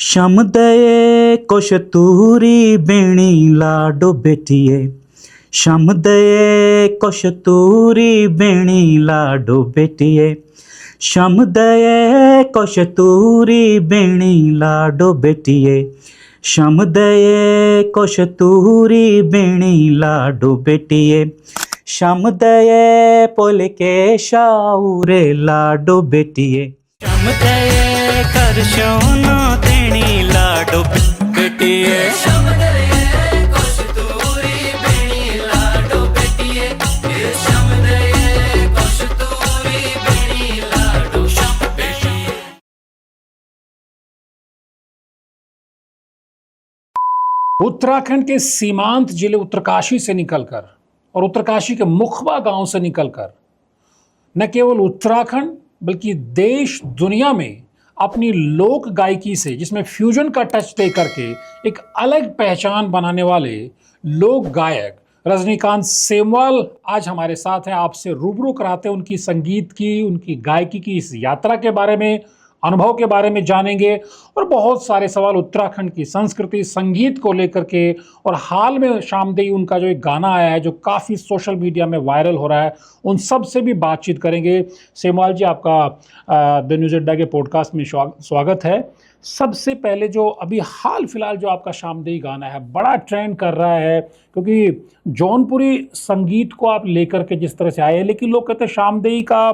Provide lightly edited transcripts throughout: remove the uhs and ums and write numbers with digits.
शमदये कोशतूरी बेणी लाडो बेटिये, शमदये कोशतूरी बेणी लाडो बेटिये, शमदये कोशतूरी बेणी लाडो बेटिये, शमदये कोशतूरी बेणी लाडो बेटिये, शमदये पोलके शाऊरे लाडो बेटिये, शमदये करशोनो तेणी लाडो बेटिये, शमदये कोशतूरी बेणी लाडो बेटिये, शमदये कोशतूरी बेणी लाडो बेटिये। उत्तराखंड के सीमांत जिले उत्तरकाशी से निकलकर और उत्तरकाशी के मुखबा गांव से निकलकर न केवल उत्तराखंड बल्कि देश दुनिया में अपनी लोक गायकी से, जिसमें फ्यूजन का टच दे करके एक अलग पहचान बनाने वाले लोक गायक रजनीकांत सेमवाल आज हमारे साथ हैं। आपसे रूबरू कराते हैं उनकी संगीत की, उनकी गायकी की इस यात्रा के बारे में, अनुभव के बारे में जानेंगे और बहुत सारे सवाल उत्तराखंड की संस्कृति, संगीत को लेकर के। और हाल में शामदेई उनका जो एक गाना आया है जो काफ़ी सोशल मीडिया में वायरल हो रहा है, उन सब से भी बातचीत करेंगे। सेमवाल जी, आपका द न्यूज़ अड्डा के पॉडकास्ट में स्वागत है। सबसे पहले जो अभी हाल फिलहाल जो आपका शामदेई गाना है बड़ा ट्रेंड कर रहा है, क्योंकि जौनपुरी संगीत को आप लेकर के जिस तरह से आए हैं, लेकिन लोग कहते हैं शामदेई का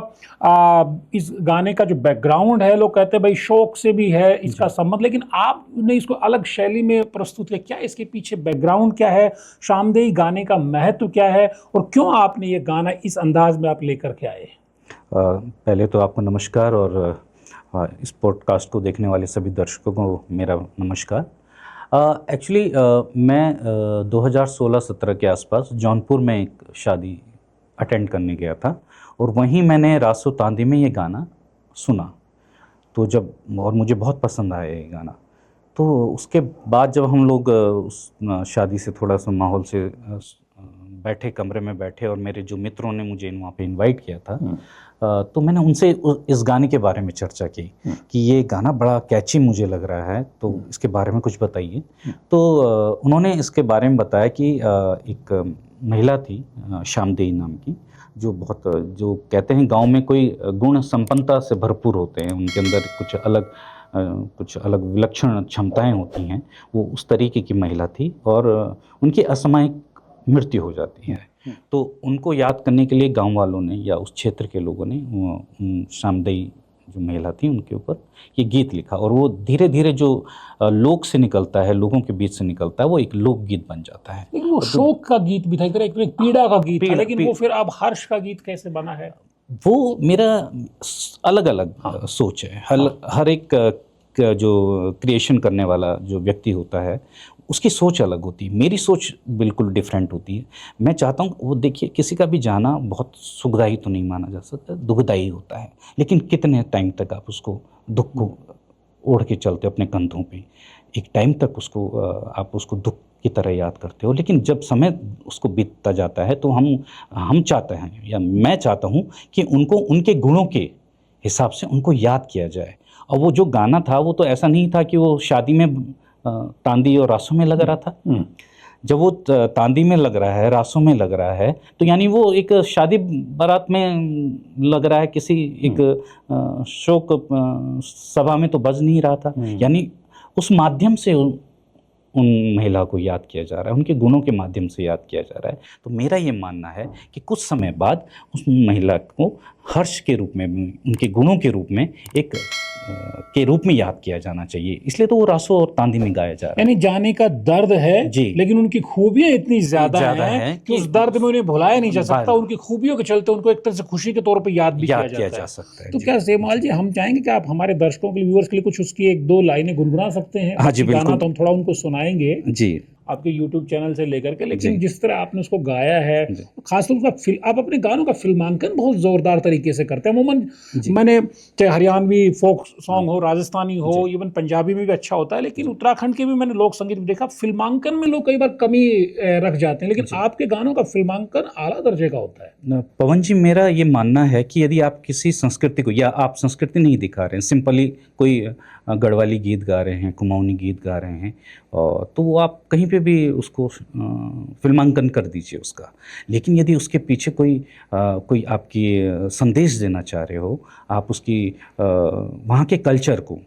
इस गाने का जो बैकग्राउंड है, लोग कहते हैं भाई शौक से भी है इसका संबंध, लेकिन आपने इसको अलग शैली में प्रस्तुत किया। क्या इसके पीछे बैकग्राउंड क्या है, शामदेई गाने का महत्व क्या है और क्यों आपने ये गाना इस अंदाज में आप लेकर के आए? पहले तो आपको नमस्कार और इस पॉडकास्ट को देखने वाले सभी दर्शकों को मेरा नमस्कार। एक्चुअली मैं 2016-17 के आसपास जौनपुर में एक शादी अटेंड करने गया था और वहीं मैंने रासो तांदी में ये गाना सुना, तो जब और मुझे बहुत पसंद आया ये गाना। तो उसके बाद जब हम लोग उस शादी से थोड़ा सा माहौल से बैठे, कमरे में बैठे, और मेरे जो मित्रों ने मुझे वहाँ पे इनवाइट किया था, तो मैंने उनसे इस गाने के बारे में चर्चा की कि ये गाना बड़ा कैची मुझे लग रहा है, तो इसके बारे में कुछ बताइए। तो उन्होंने इसके बारे में बताया कि एक महिला थी शामदेई नाम की, जो कहते हैं गांव में कोई गुण संपन्नता से भरपूर होते हैं, उनके अंदर कुछ अलग विलक्षण क्षमताएं होती हैं। वो उस तरीके की महिला थी और उनकी असामयिक मृत्यु हो जाती है। तो उनको याद करने के लिए गांव वालों ने या उस क्षेत्र के लोगों ने शामदेई जो महिला थी उनके ऊपर ये गीत लिखा, और वो धीरे धीरे जो लोक से निकलता है, लोगों के बीच से निकलता है, वो एक लोक गीत बन जाता है। लेकिन वो शोक का गीत भी था, एक पीड़ा का गीत था, लेकिन वो फिर अब हर्ष का गीत कैसे बना है? वो मेरा अलग अलग सोच है। हर एक जो क्रिएशन करने वाला जो व्यक्ति होता है उसकी सोच अलग होती है। मेरी सोच बिल्कुल डिफरेंट होती है। मैं चाहता हूँ वो, देखिए, किसी का भी जाना बहुत सुखदायी तो नहीं माना जा सकता, दुखदायी होता है, लेकिन कितने टाइम तक आप उसको दुख को ओढ़ के चलते हो अपने कंधों पे। एक टाइम तक आप उसको दुख की तरह याद करते हो, लेकिन जब समय उसको बीतता जाता है तो हम चाहते हैं, या मैं चाहता हूँ कि उनको उनके गुणों के हिसाब से उनको याद किया जाए। और वो जो गाना था वो तो ऐसा नहीं था कि वो शादी में तांदी और रासों में लग रहा था। जब वो तांदी में लग रहा है, रासों में लग रहा है, तो यानी वो एक शादी बारात में लग रहा है, किसी एक शोक सभा में तो बज नहीं रहा था। यानी उस माध्यम से उन महिला को याद किया जा रहा है, उनके गुणों के माध्यम से याद किया जा रहा है। तो मेरा ये मानना है कि कुछ समय बाद उस महिला को हर्ष के रूप में, उनके गुणों के रूप में के रूप में याद किया जाना चाहिए। इसलिए तो वो रासो और तांदी में गाया जा रहा है। यानी जाने का दर्द है जी, लेकिन उनकी खूबियां इतनी ज्यादा हैं कि उस दर्द में उन्हें भुलाया नहीं जा सकता। उनकी खूबियों के चलते उनको एक तरह से खुशी के तौर पर याद भी किया जा सकता है। तो क्या सेमवाल जी, हम चाहेंगे कि आप हमारे दर्शकों के लिए, व्यूअर्स के लिए कुछ उसकी एक दो लाइनें गुनगुना सकते हैं? हाँ जी, बिल्कुल। गाना तो हम थोड़ा उनको सुनाएंगे जी, आपके YouTube चैनल से लेकर के, लेकिन जिस तरह आपने उसको गाया है, खासतौर पर आप अपने गानों का फिल्मांकन बहुत जोरदार तरीके से करते हैं। अमूमन मैंने, चाहे हरियाणवी फोक सॉन्ग हो, राजस्थानी हो, इवन पंजाबी में भी अच्छा होता है, लेकिन उत्तराखंड के भी मैंने लोक संगीत में देखा, फिल्मांकन में लोग कई बार कमी रख जाते हैं, लेकिन आपके गानों का फिल्मांकन आला दर्जे का होता है। पवन जी, मेरा ये मानना है कि यदि आप किसी संस्कृति को, या आप संस्कृति नहीं दिखा रहे हैं, सिंपली कोई गढ़वाली गीत गा रहे हैं, कुमाऊनी गीत गा रहे हैं, और तो वो आप कहीं पे भी उसको फिल्मांकन कर दीजिए उसका। लेकिन यदि उसके पीछे कोई आपकी संदेश देना चाह रहे हो, आप उसकी वहाँ के कल्चर को,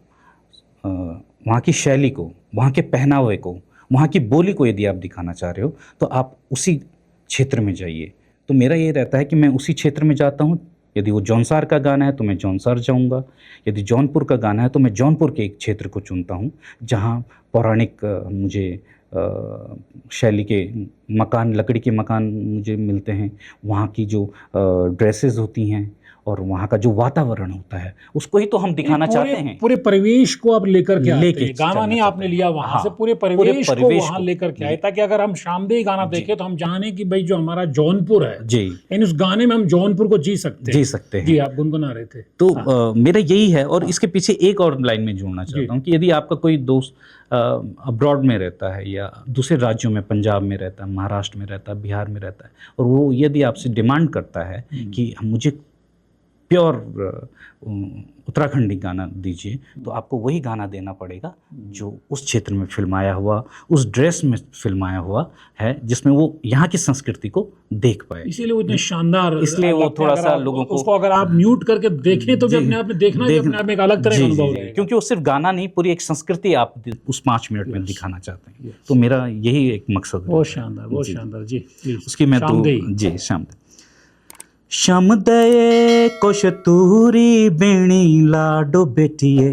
वहाँ की शैली को, वहाँ के पहनावे को, वहाँ की बोली को यदि आप दिखाना चाह रहे हो, तो आप उसी क्षेत्र में जाइए। तो मेरा ये रहता है कि मैं उसी क्षेत्र में जाता हूँ। यदि वो जौनसार का गाना है तो मैं जौनसार जाऊँगा, यदि जौनपुर का गाना है तो मैं जौनपुर के एक क्षेत्र को चुनता हूँ जहाँ पौराणिक मुझे शैली के मकान, लकड़ी के मकान मुझे मिलते हैं, वहाँ की जो ड्रेसेस होती हैं और वहाँ का जो वातावरण होता है, उसको ही तो हम दिखाना चाहते हैं। पूरे परिवेश को आप लेकर के आते लेके हैं। गाना चलना नहीं चाहते आपने हैं। लिया वहाँ हाँ, से, पूरे परिवेश को परिवेश वहाँ को। लेकर के आए, ताकि अगर हम शामदेही गाना देखें तो हम जाने कि भाई जो हमारा जौनपुर है, जी, यानी उस गाने में हम जौनपुर को जी सकते जी हैं। सकते हैं। जी, आप गुनगुना रहे थे। तो मेरा यही है। और इसके पीछे एक और लाइन में जोड़ना चाहता हूँ कि यदि आपका कोई दोस्त अब्रॉड में रहता है या दूसरे राज्यों में, पंजाब में रहता है, महाराष्ट्र में रहता है, बिहार में रहता है, और वो यदि आपसे डिमांड करता है कि मुझे प्योर उत्तराखंडी गाना दीजिए, तो आपको वही गाना देना पड़ेगा जो उस क्षेत्र में फिल्माया हुआ, उस ड्रेस में फिल्माया हुआ है, जिसमें वो यहाँ की संस्कृति को देख पाए। इसीलिए वो इतने शानदार, इसलिए वो लगते हैं। थोड़ा अगर सा आप लोगों को उसको अगर आप म्यूट करके देखें तो भी अपने आप में देखना भी अपने आप में एक अलग तरह का अनुभव रहेगा। क्योंकि वो सिर्फ गाना नहीं, पूरी एक संस्कृति आप उस 5 मिनट में दिखाना चाहते हैं। तो मेरा यही एक मकसद है। बहुत शानदार, बहुत शानदार। जी, उसकी मैं तो शामदेही। जी शामदये कोशतूरी बेणी लाडो बेटिए,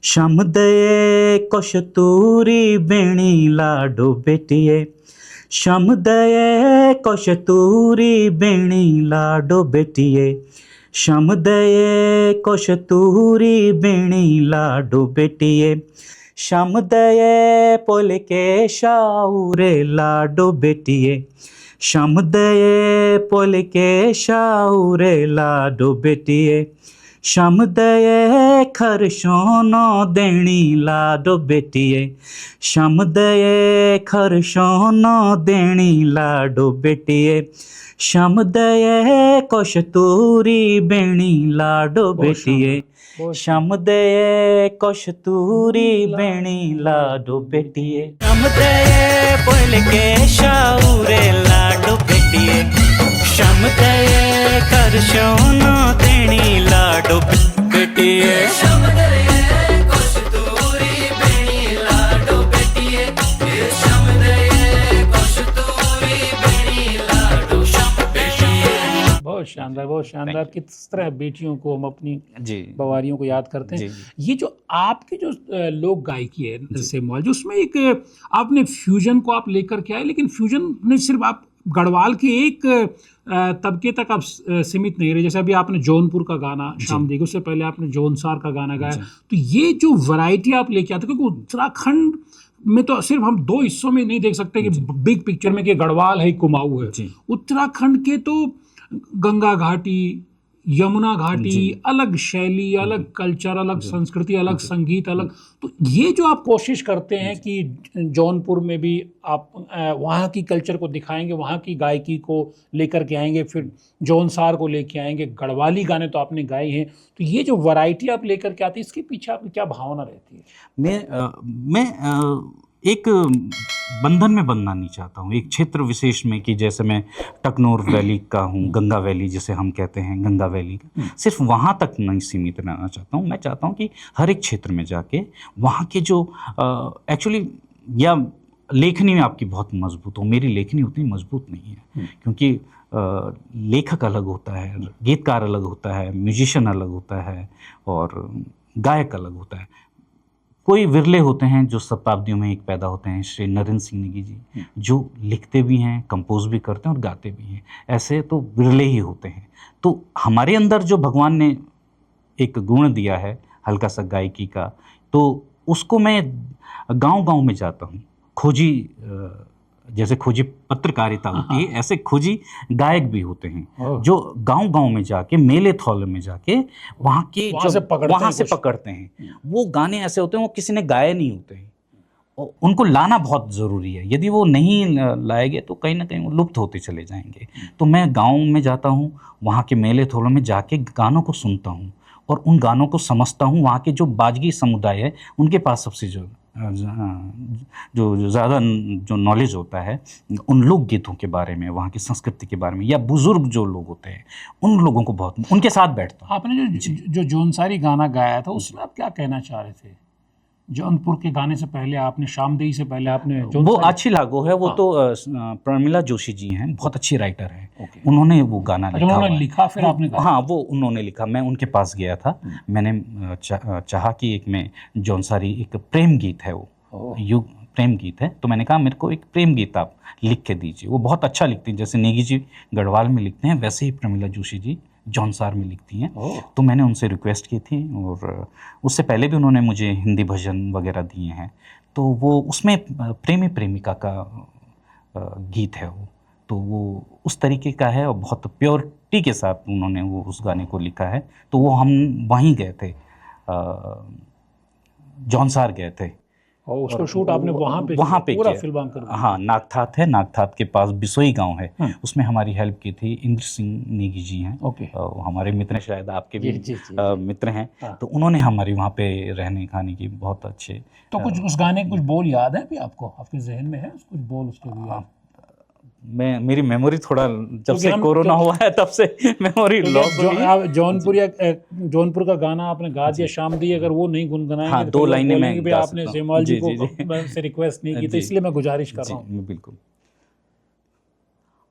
शामदये कोशतूरी बेणी लाडो बेटिए, शामदये कोशतूरी बेणी लाडो बेटिए, शामदये कोशतूरी बेणी लाडो बेटिए, शामदये पोलके शाऊरे लाडो बेटिए, शामदये पोलके शाऊरे लाडो बेटिए, शामदये खरशोनो देणी लाडो बेटिए, शामदये खरशोनो देणी लाडो बेटिए, शामदये कोशतूरी बेणी लाडो बेटिए, शामदये कोशतूरी बेणी लाडो बेटिए, शामदये पोलके शाऊरे लाडो बेटिए, शामदये खरशोनो देणी लाडो बेटिए, शामदये कोशतूरी बेणी लाडो बेटिए, शामदये कोशतूरी बेणी लाडो बेटिए। बहुत शानदार, बहुत शानदार। किस तरह बेटियों को हम अपनी जी बवारियों को याद करते हैं। जी, ये जो आपकी जो लोक गायकी है सेमवाल, जो उसमें एक आपने फ्यूजन को आप लेकर के आए, लेकिन फ्यूजन में सिर्फ आप गढ़वाल के एक तबके तक आप सीमित नहीं रहे। जैसे अभी आपने जौनपुर का गाना शामदेही, उससे पहले आपने जौनसार का गाना गाया। तो ये जो वैरायटी आप लेके आते, क्योंकि उत्तराखंड में तो सिर्फ हम 2 हिस्सों में नहीं देख सकते कि बिग पिक्चर में कि गढ़वाल है, कुमाऊं है। उत्तराखंड के तो गंगा घाटी, यमुना घाटी, अलग शैली, अलग कल्चर, अलग संस्कृति, अलग संगीत, अलग। तो ये जो आप कोशिश करते हैं कि जौनपुर में भी आप वहाँ की कल्चर को दिखाएंगे, वहाँ की गायकी को लेकर के आएंगे, फिर जौनसार को लेके आएंगे, गढ़वाली गाने तो आपने गाए हैं। तो ये जो वैरायटी आप लेकर के आते हैं, इसके पीछे आपकी क्या भावना रहती है? मैं एक बंधन में बंधना नहीं चाहता हूँ एक क्षेत्र विशेष में, कि जैसे मैं टकनौर वैली का हूँ, गंगा वैली जिसे हम कहते हैं, गंगा वैली का सिर्फ वहाँ तक नहीं सीमित रहना चाहता हूँ। मैं चाहता हूँ कि हर एक क्षेत्र में जाके वहाँ के जो एक्चुअली, या लेखनी में आपकी बहुत मजबूत हो, मेरी लेखनी उतनी मजबूत नहीं है, क्योंकि लेखक अलग होता है, गीतकार अलग होता है, म्यूजिशियन अलग होता है, और गायक अलग होता है। कोई विरले होते हैं जो शताब्दियों में एक पैदा होते हैं, श्री नरेंद्र सिंह नेगी जी, जो लिखते भी हैं, कंपोज भी करते हैं और गाते भी हैं। ऐसे तो विरले ही होते हैं। तो हमारे अंदर जो भगवान ने एक गुण दिया है हल्का सा गायकी का, तो उसको मैं गांव-गांव में जाता हूँ। खोजी, जैसे खोजी पत्रकारिता होती है, ऐसे खोजी गायक भी होते हैं जो गांव-गांव में जाके, मेले थौले में जाके वहाँ के वहाँ से पकड़ते हैं। वो गाने ऐसे होते हैं वो किसी ने गाए नहीं होते हैं, और उनको लाना बहुत ज़रूरी है। यदि वो नहीं लाएंगे तो कहीं ना कहीं वो लुप्त होते चले जाएंगे। तो मैं गाँव में जाता हूँ, वहाँ के मेले थौलों में जाके गानों को सुनता हूँ, और उन गानों को समझता हूँ। वहाँ के जो बाजगी समुदाय है उनके पास सबसे जो ज़्यादा जो नॉलेज होता है उन लोकगीतों के बारे में, वहाँ की संस्कृति के बारे में, या बुज़ुर्ग जो लोग होते हैं उन लोगों को बहुत, उनके साथ बैठता हूँ। आपने जो जौनसारी गाना गाया था उसमें आप क्या कहना चाह रहे थे? जौनपुर के गाने से पहले आपने, शामदेई से पहले आपने वो जौनसारी, अच्छी लागू है, वो तो प्रमिला जोशी जी हैं, बहुत अच्छी राइटर हैं। उन्होंने वो गाना लिखा हुआ उन्होंने है। लिखा, फिर आपने गाया? हाँ, वो उन्होंने लिखा, मैं उनके पास गया था। मैंने चाहा कि एक मैं जौनसारी, एक प्रेम गीत है वो, युग प्रेम गीत है, तो मैंने कहा मेरे को एक प्रेम गीत आप लिख के दीजिए। वो बहुत अच्छा लिखती हैं, जैसे नेगी जी गढ़वाल में लिखते हैं वैसे ही प्रमिला जोशी जी जौनसार में लिखती हैं। तो मैंने उनसे रिक्वेस्ट की थी, और उससे पहले भी उन्होंने मुझे हिंदी भजन वगैरह दिए हैं। तो वो उसमें प्रेमी प्रेमिका का गीत है वो, तो वो उस तरीके का है और बहुत प्योरिटी के साथ उन्होंने वो उस गाने को लिखा है। तो वो हम वहीं गए थे, जौनसार गए थे, और उसका शूट आपने वहाँ पे पूरा किया। फिल्मांकन? हाँ, नागथात है, नागथात के पास बिसोई गांव है, उसमें हमारी हेल्प की थी इंद्र सिंह नेगी जी हैं। ओके। हमारे मित्र हैं, शायद आपके भी जी, मित्र हैं। तो उन्होंने हमारी वहाँ पे रहने खाने की बहुत अच्छे। तो कुछ उस गाने के कुछ बोल याद है भी आपको, आपके जहन में है कुछ बोल उसके भी याद? मेरी मेमोरी थोड़ा, जब से कोरोना हुआ है तब से मेमोरी लॉस हो गई। आप जौनपुर का गाना आपने गा दिया, शामदी, अगर वो नहीं गुनगुनाएंगे हाँ, तो दो फिर लाइनें मैं बोलेंगे भी गा आपने सकता हूँ। जयमाल जी जी, को से रिक्वेस्ट नहीं की, तो इसलिए मैं गुजारिश कर रहा हूँ। बिल्कुल।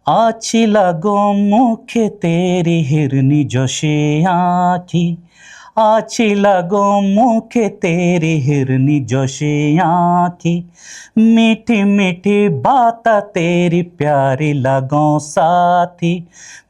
आछी लागो मुखे तेरी हिरनी जोशी आँखी, आछी लागो मुखे तेरी हिरनी जोशी आँखी, मीठी मीठी बात तेरी प्यारी लागो साथी,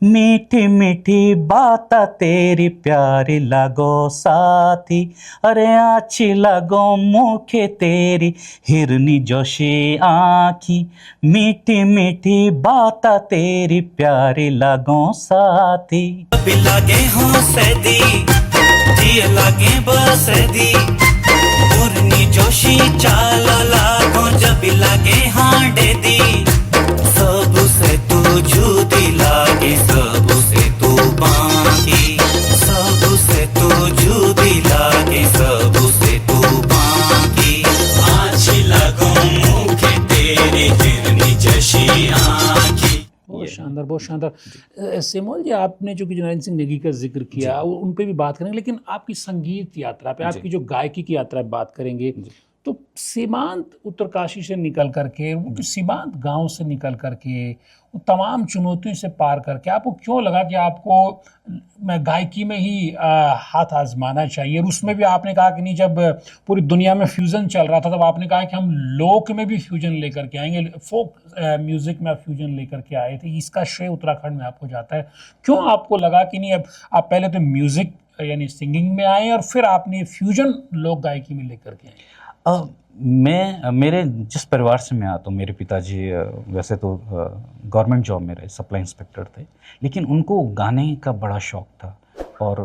मीठी मीठी बात तेरी प्यारी लागो साथी, अरे आछी लागो मुखे तेरी हिरनी जोशी आँखी, मीठी मीठी बात तेरी प्यारी लागो साथी। भी लागे हों सैदी जिए लागे बसैदी, पुरनी जोशी चाल लागो जब लागे हांडे दी, सब से तू जुदी लागे सब से तू बाकी, सब से तू जुदी लागे सब से तू बाकी, आछी लागो मुखे तेरी हिरनी जशी आँखी। बहुत शानदार, बहुत शानदार। सेमोल जी, आपने जो कि नरेंद्र सिंह नेगी का जिक्र किया, उन पे भी बात करेंगे, लेकिन आपकी संगीत यात्रा पे, आपकी जो गायकी की यात्रा पे बात करेंगे। तो सीमांत उत्तरकाशी से निकल करके, वो सीमांत गांव से निकल करके, वो तमाम चुनौतियों से पार करके आपको क्यों लगा कि आपको मैं गायकी में ही हाथ आजमाना चाहिए? और उसमें भी आपने कहा कि नहीं, जब पूरी दुनिया में फ्यूज़न चल रहा था तब आपने कहा कि हम लोक में भी फ्यूजन लेकर के आएंगे, फोक म्यूज़िक में आप फ्यूजन लेकर के आए थे। इसका श्रेय उत्तराखंड में आपको जाता है। क्यों आपको लगा कि नहीं, अब आप पहले तो म्यूज़िक यानी सिंगिंग में आए और फिर आपने फ्यूजन लोक गायकी में लेकर के आए? मैं, मेरे जिस परिवार से मैं आता हूँ, मेरे पिताजी वैसे तो गवर्नमेंट जॉब में रहे, सप्लाई इंस्पेक्टर थे, लेकिन उनको गाने का बड़ा शौक़ था और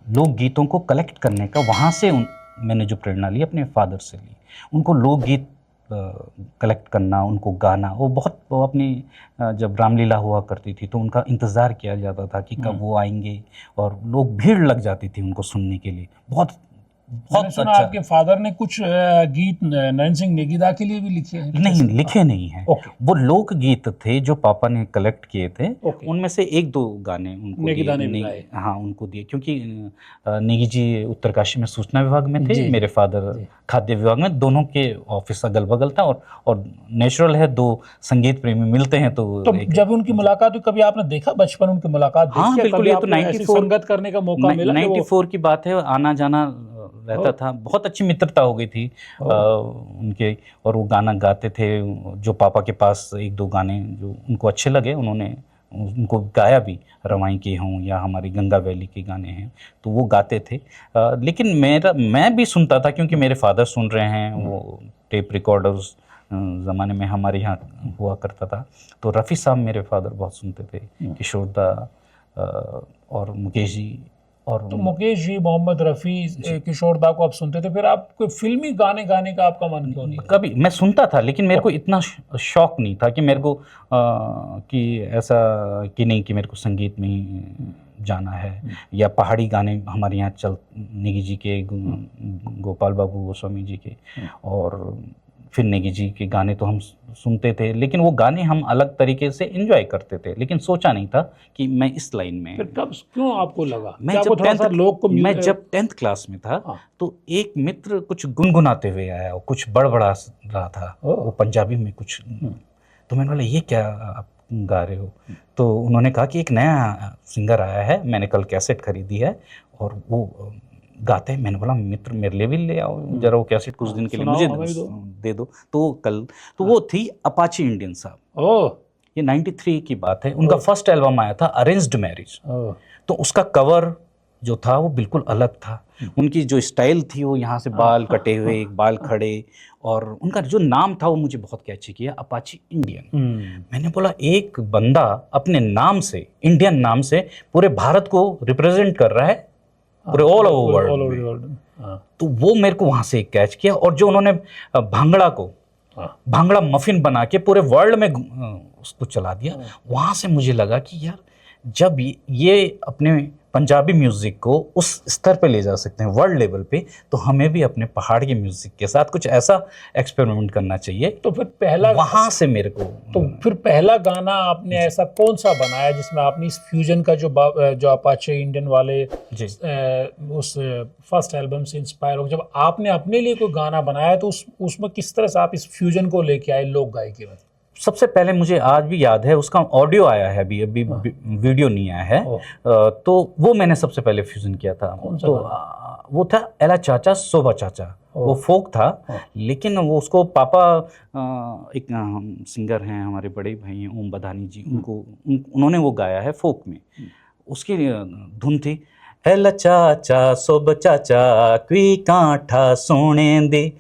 लोकगीतों को कलेक्ट करने का, वहाँ से मैंने जो प्रेरणा ली अपने फादर से ली। उनको लोकगीत कलेक्ट करना, उनको गाना, वो बहुत, वो अपनी जब रामलीला हुआ करती थी तो उनका इंतज़ार किया जाता था कि कब वो आएंगे, और लोग भीड़ लग जाती थी उनको सुनने के लिए। बहुत मैंने सुना अच्छा। आपके फादर ने कुछ गीत नरेंद्र सिंह नेगीदा के लिए भी लिखे हैं? नहीं, लिखे नहीं हैं। ओके। वो लोक गीत थे जो पापा ने कलेक्ट किए थे। ओके। उनमें से एक दो गाने उनको नेगीदा दिए, ने भी गाए। हाँ, उनको दिए, क्योंकि नेगी जी उत्तरकाशी में सूचना विभाग में थे, मेरे फादर खाद्य विभाग में, दोनों के ऑफिस अगल बगल था, और नेचुरल है, दो संगीत प्रेमी मिलते हैं तो जब उनकी मुलाकात हुई, कभी आपने देखा बचपन उनकी मुलाकात देखी? हाँ, बिल्कुल। कभी ये तो आपको ऐसी 94 संगत करने का मौका मिला? 94 की बात है, आना जाना रहता था, बहुत अच्छी मित्रता हो गई थी उनके, और वो गाना गाते थे। जो पापा के पास एक दो गाने जो उनको अच्छे लगे, उन्होंने उनको गाया भी, रवाई के हों या हमारी गंगा वैली के गाने हैं, तो वो गाते थे। लेकिन मैं भी सुनता था, क्योंकि मेरे फादर सुन रहे हैं, वो टेप रिकॉर्डर्स ज़माने में हमारे यहाँ हुआ करता था, तो रफ़ी साहब मेरे फादर बहुत सुनते थे, किशोर दा और मुकेश जी, और तो मुकेश जी, मोहम्मद रफ़ी, किशोर दा को आप सुनते थे, फिर आप कोई फिल्मी गाने गाने का आपका मन क्यों नहीं? कभी मैं सुनता था, लेकिन मेरे को इतना शौक नहीं था कि मेरे को कि ऐसा कि नहीं कि मेरे को संगीत में ही जाना है, या पहाड़ी गाने हमारे यहाँ चल, नेगी जी के, गोपाल बाबू गोस्वामी जी के, और फिर नेगी जी के गाने तो हम सुनते थे, लेकिन वो गाने हम अलग तरीके से एंजॉय करते थे, लेकिन सोचा नहीं था कि मैं इस लाइन में। फिर कब क्यों आपको लगा? मैं क्या जब आपको थोड़ा सा लोग को मैं जब 10th क्लास में था, हाँ। तो एक मित्र कुछ गुनगुनाते हुए आया, और कुछ बड़बड़ा रहा था, वो पंजाबी में कुछ। तो मैंने बोला ये क्या आप गा रहे हो? तो उन्होंने कहा कि एक नया सिंगर आया है, मैंने कल कैसेट खरीदी है और वो गाते हैं। मैंने बोला मित्र मेरे लिए भी ले आओ जरा वो कैसेट, कुछ दिन के लिए मुझे दे दो। तो कल तो वो थी अपाची इंडियन साहब। ओह, ये 93 की बात है, उनका फर्स्ट एल्बम आया था अरेंज्ड मैरिज। तो उसका कवर जो था वो बिल्कुल अलग था, उनकी जो स्टाइल थी वो यहाँ से बाल कटे हुए, बाल खड़े, और उनका जो नाम था वो मुझे बहुत कैची किया, अपाची इंडियन। मैंने बोला एक बंदा अपने नाम से, इंडियन नाम से, पूरे भारत को रिप्रेजेंट कर रहा है, पूरे ऑल ओवर वर्ल्ड। तो वो मेरे को वहाँ से कैच किया, और जो उन्होंने भांगड़ा को भांगड़ा मफिन बना के पूरे वर्ल्ड में उसको चला दिया, वहाँ से मुझे लगा कि यार जब ये अपने पंजाबी म्यूज़िक को उस स्तर पे ले जा सकते हैं, वर्ल्ड लेवल पे, तो हमें भी अपने पहाड़ के म्यूज़िक के साथ कुछ ऐसा एक्सपेरिमेंट करना चाहिए। तो फिर पहला वहाँ से मेरे को फिर पहला गाना आपने ऐसा कौन सा बनाया जिसमें आपने इस फ्यूजन का जो अपाचे इंडियन वाले उस फर्स्ट एल्बम से इंस्पायर हो, जब आपने अपने लिए कोई गाना बनाया तो उसमें किस तरह से आप इस फ्यूजन को लेके आए लोक गायकी में? सबसे पहले मुझे आज भी याद है, उसका ऑडियो आया है अभी वीडियो नहीं आया है, तो वो मैंने सबसे पहले फ्यूजन किया था। तो वो था एला चाचा सोबा चाचा, वो फोक था, लेकिन वो उसको पापा एक सिंगर हैं हमारे बड़े भाई हैं ओम बधानी जी, उन्होंने वो गाया है फोक में। उसकी धुन थी एला चाचा सोबा चाचा क्वी कांठा सोने दे,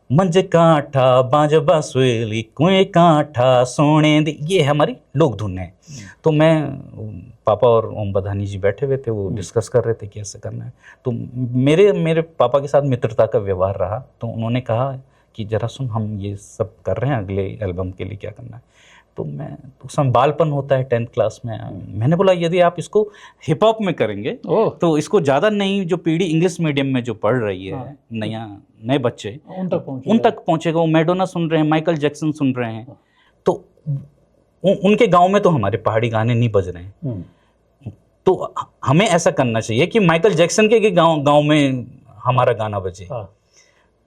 मंज कांठा बांज बांसुरी कुएं कांठा सोने दे, ये है हमारी लोक धुन है। तो मैं, पापा और ओम बधानी जी बैठे हुए थे, वो डिस्कस कर रहे थे कि ऐसे करना है। तो मेरे पापा के साथ मित्रता का व्यवहार रहा, तो उन्होंने कहा कि जरा सुन हम ये सब कर रहे हैं, अगले एल्बम के लिए क्या करना है। तो मैं उस समय बालपन होता है 10th क्लास में, मैंने बोला यदि आप इसको हिप हॉप में करेंगे तो इसको ज़्यादा नहीं, जो पीढ़ी इंग्लिश मीडियम में जो पढ़ रही है, नए बच्चे उन तक पहुँचेगा। वो मैडोना सुन रहे हैं, माइकल जैक्सन सुन रहे हैं, तो उनके गांव में तो हमारे पहाड़ी गाने नहीं बज रहे हैं। तो हमें ऐसा करना चाहिए कि माइकल जैक्सन के गांव में हमारा गाना बजे।